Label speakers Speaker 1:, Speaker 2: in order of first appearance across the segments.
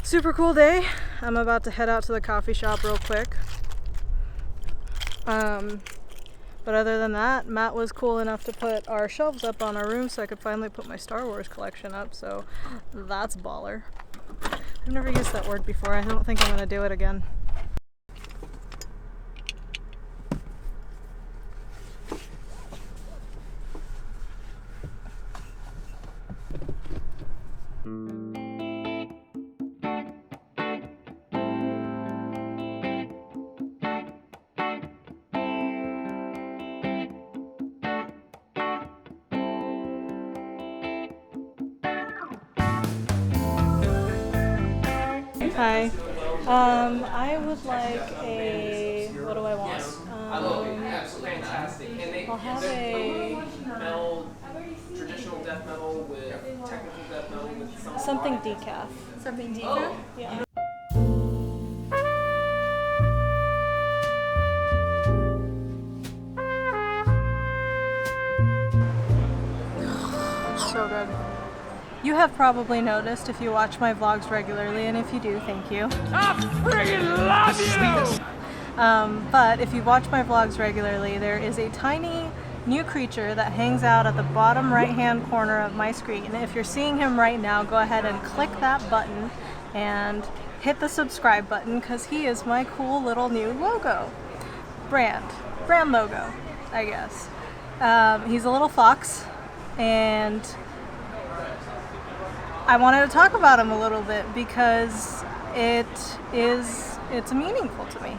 Speaker 1: Super cool day. I'm about to head out to the coffee shop real quick. But other than that, Matt was cool enough to put our shelves up on our room so I could finally put my Star Wars collection up, so that's baller. I've never used that word before. I don't think I'm gonna do it again. Hi. I would like a, what do I want? I'll have a
Speaker 2: traditional death metal with technical death metal with
Speaker 1: something decaf.
Speaker 3: Something decaf?
Speaker 2: Oh.
Speaker 1: Yeah. So good. You have probably noticed if you watch my vlogs regularly, and if you do, thank you.
Speaker 2: I freaking love you!
Speaker 1: But if you watch my vlogs regularly, there is a tiny new creature that hangs out at the bottom right-hand corner of my screen. If you're seeing him right now, go ahead and click that button and hit the subscribe button because he is my cool little new logo. Brand logo, I guess. He's a little fox, and I wanted to talk about him a little bit because it's meaningful to me.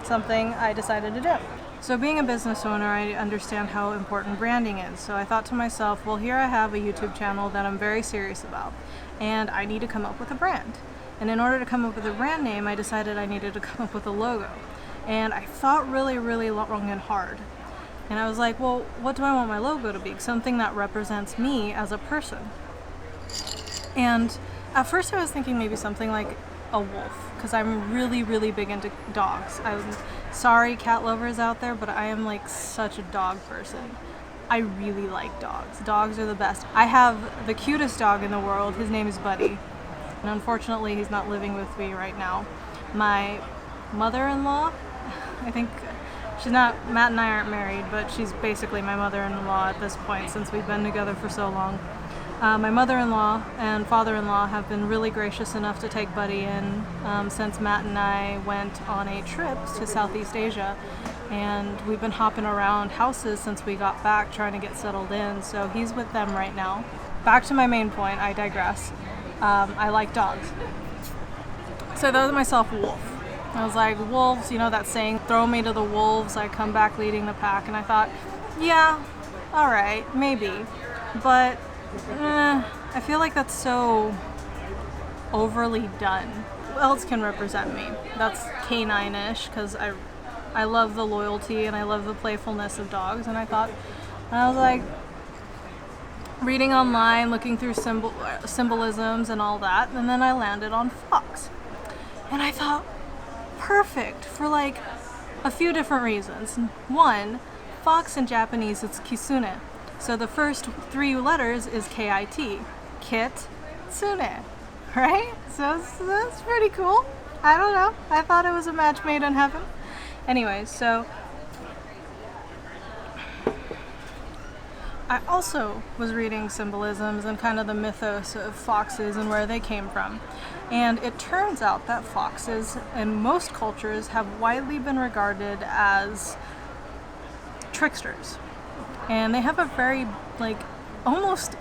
Speaker 1: Something I decided to do. So being a business owner, I understand how important branding is. So I thought to myself, well, here I have a YouTube channel that I'm very serious about, and I need to come up with a brand. And in order to come up with a brand name, I decided I needed to come up with a logo. And I thought really, really long and hard. And I was like, well, what do I want my logo to be? Something that represents me as a person. And at first I was thinking maybe something like a wolf, because I'm really, really big into dogs. I'm sorry, cat lovers out there, but I am like such a dog person. I really like dogs. Dogs are the best. I have the cutest dog in the world. His name is Buddy. And unfortunately, he's not living with me right now. My mother-in-law, I think she's not, Matt and I aren't married, but she's basically my mother-in-law at this point since we've been together for so long. My mother-in-law and father-in-law have been really gracious enough to take Buddy in since Matt and I went on a trip to Southeast Asia, and we've been hopping around houses since we got back trying to get settled in, so he's with them right now. Back to my main point, I digress. I like dogs. So I thought to myself, wolf. I was like, wolves, you know that saying, throw me to the wolves, I come back leading the pack, and I thought, yeah, alright, maybe, but I feel like that's so overly done. Who else can represent me? That's canine-ish, because I love the loyalty and I love the playfulness of dogs, and I thought, and I was like, reading online, looking through symbolisms and all that, and then I landed on fox. And I thought, perfect, for like a few different reasons. One, fox in Japanese, it's kisune. So the first three letters is K-I-T, kit, tsune, right? So that's pretty cool. I don't know. I thought it was a match made in heaven. Anyways, so I also was reading symbolisms and kind of the mythos of foxes and where they came from. And it turns out that foxes in most cultures have widely been regarded as tricksters. And they have a very, like, almost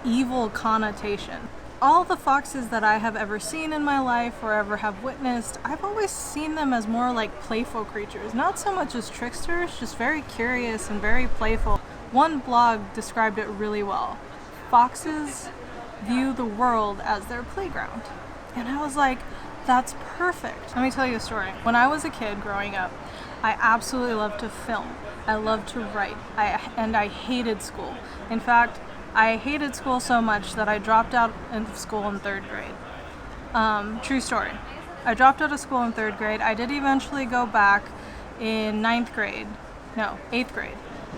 Speaker 1: evil connotation. All the foxes that I have ever seen in my life or ever have witnessed, I've always seen them as more like playful creatures. Not so much as tricksters, just very curious and very playful. One blog described it really well. Foxes view the world as their playground. And I was like, that's perfect. Let me tell you a story. When I was a kid growing up, I absolutely loved to film. I loved to write, and I hated school. In fact, I hated school so much that I dropped out of school in 3rd grade. True story. I dropped out of school in 3rd grade. I did eventually go back in 8th grade.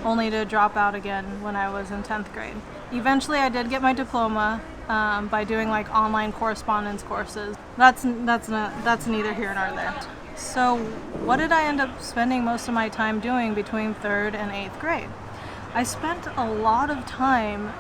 Speaker 1: only to drop out again when I was in 10th grade. Eventually I did get my diploma by doing like online correspondence courses. That's neither here nor there. So what did I end up spending most of my time doing between 3rd and 8th grade? I spent a lot of time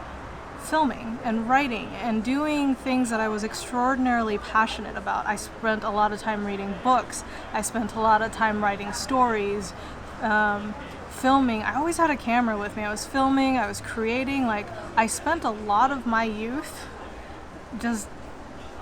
Speaker 1: filming and writing and doing things that I was extraordinarily passionate about. I spent a lot of time reading books. I spent a lot of time writing stories, filming. I always had a camera with me. I was filming, I was creating. Like, I spent a lot of my youth just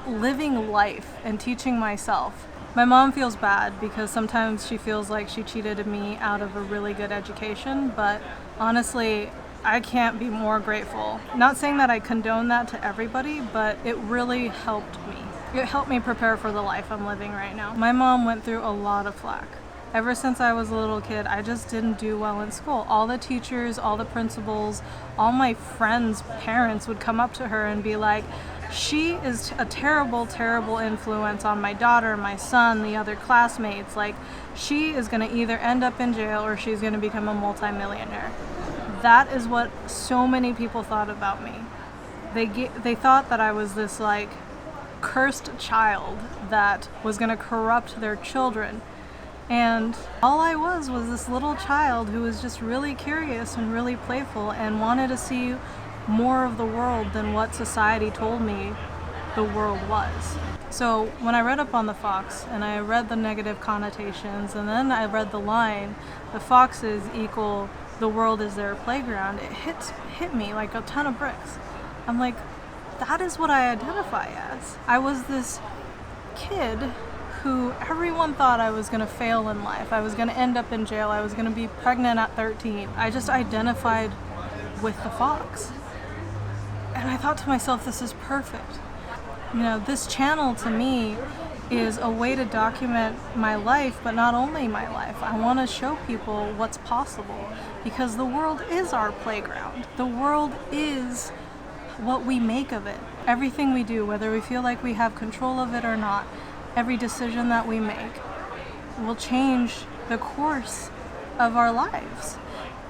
Speaker 1: living life and teaching myself. My mom feels bad because sometimes she feels like she cheated me out of a really good education, but honestly, I can't be more grateful. Not saying that I condone that to everybody, but it really helped me. It helped me prepare for the life I'm living right now. My mom went through a lot of flack. Ever since I was a little kid, I just didn't do well in school. All the teachers, all the principals, all my friends' parents would come up to her and be like, she is a terrible, terrible influence on my daughter, my son, the other classmates. Like, she is going to either end up in jail or she's going to become a multimillionaire. That is what so many people thought about me. They thought that I was this like cursed child that was going to corrupt their children. And all I was this little child who was just really curious and really playful and wanted to see more of the world than what society told me the world was. So when I read up on the fox and I read the negative connotations and then I read the line, the foxes equal the world is their playground, it hit me like a ton of bricks. I'm like, that is what I identify as. I was this kid who everyone thought I was going to fail in life. I was going to end up in jail. I was going to be pregnant at 13. I just identified with the fox. And I thought to myself, this is perfect. You know, this channel to me is a way to document my life, but not only my life. I want to show people what's possible because the world is our playground. The world is what we make of it. Everything we do, whether we feel like we have control of it or not, every decision that we make will change the course of our lives.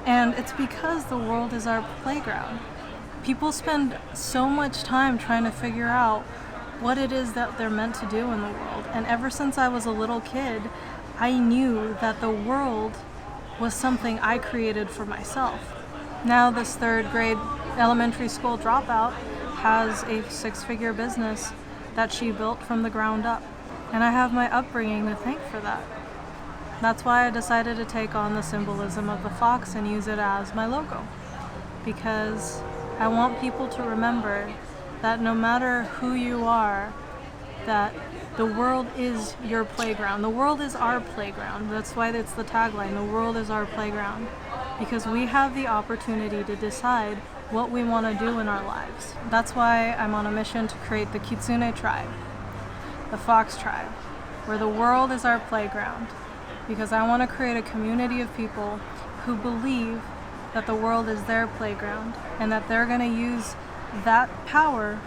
Speaker 1: And it's because the world is our playground. People spend so much time trying to figure out what it is that they're meant to do in the world. And ever since I was a little kid, I knew that the world was something I created for myself. Now this 3rd grade elementary school dropout has a 6-figure business that she built from the ground up. And I have my upbringing to thank for that. That's why I decided to take on the symbolism of the fox and use it as my logo. Because I want people to remember that no matter who you are, that the world is your playground. The world is our playground. That's why it's the tagline, the world is our playground. Because we have the opportunity to decide what we want to do in our lives. That's why I'm on a mission to create the Kitsune tribe, the fox tribe, where the world is our playground. Because I want to create a community of people who believe that the world is their playground and that they're going to use that power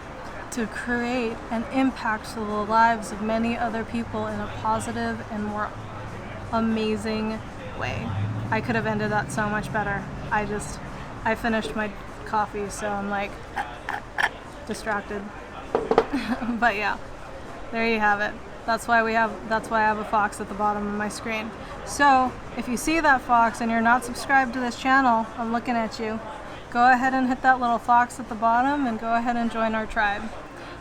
Speaker 1: to create an impact to the lives of many other people in a positive and more amazing way. I could have ended that so much better. I finished my coffee, so I'm like distracted. But yeah, there you have it. That's why I have a fox at the bottom of my screen. So if you see that fox and you're not subscribed to this channel, I'm looking at you. Go ahead and hit that little fox at the bottom and go ahead and join our tribe.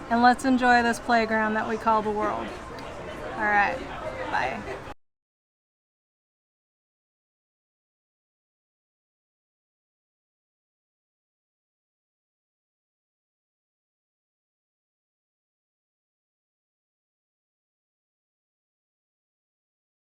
Speaker 1: And let's enjoy this playground that we call the world. All right, bye.